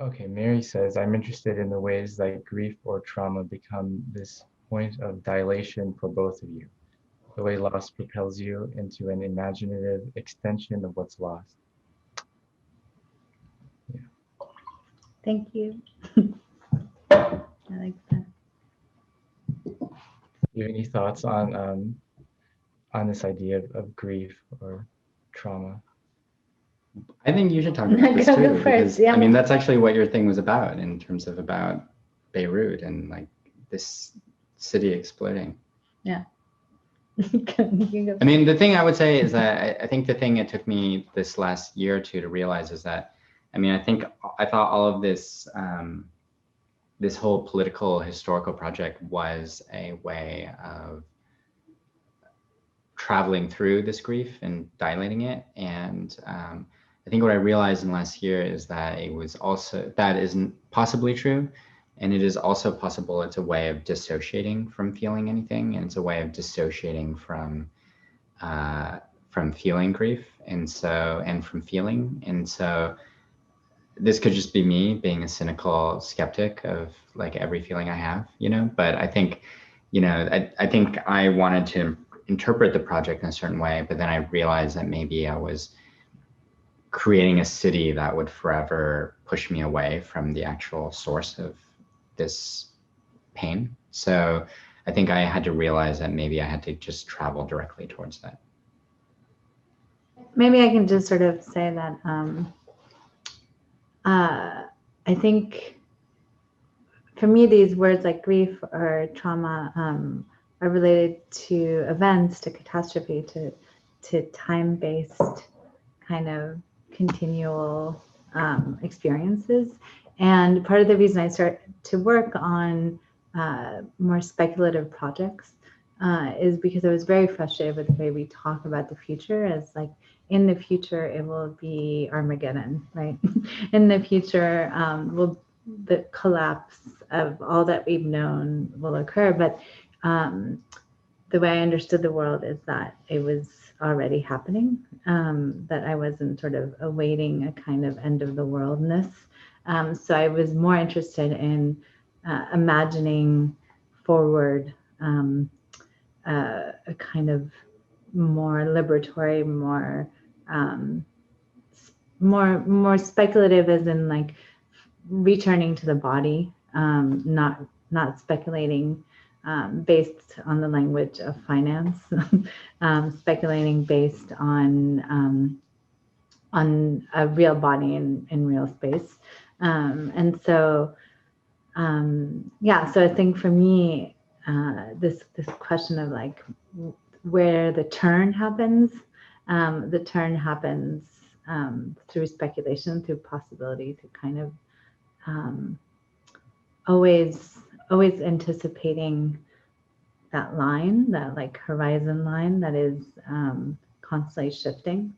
Okay, Mary says, I'm interested in the ways that grief or trauma become this point of dilation for both of you. The way loss propels you into an imaginative extension of what's lost. Yeah. Thank you. I like that. Do you have any thoughts on this idea of grief or trauma? I think you should talk about this Go too, first, because yeah. I mean that's actually what your thing was about in terms of about Beirut and like this city exploding. Yeah. You go. I mean, the thing I would say is that I think the thing it took me this last year or two to realize is that, I mean, I thought all of this, this whole political historical project was a way of traveling through this grief and dilating it. And I think what I realized in the last year is that it was also, that isn't possibly true. And it is also possible it's a way of dissociating from feeling anything. And it's a way of dissociating from feeling grief. And so, and from feeling. And so this could just be me being a cynical skeptic of like every feeling I have, you know, but I think, you know, I think I wanted to interpret the project in a certain way, but then I realized that maybe I was creating a city that would forever push me away from the actual source of this pain. So I think I had to realize that maybe I had to just travel directly towards that. Maybe I can just sort of say that I think for me, these words like grief or trauma are related to events, to catastrophe, to time-based kind of continual experiences. And part of the reason I started to work on more speculative projects is because I was very frustrated with the way we talk about the future as like, in the future, it will be Armageddon, right? In the future, the collapse of all that we've known will occur. But the way I understood the world is that it was already happening, that I wasn't sort of awaiting a kind of end of the worldness. So I was more interested in imagining forward a kind of more liberatory, more speculative, as in like returning to the body, not speculating based on the language of finance, speculating based on a real body in real space, and so yeah. So I think for me, this question of like where the turn happens. The turn happens through speculation, through possibility, through kind of always anticipating that line, that like horizon line that is constantly shifting.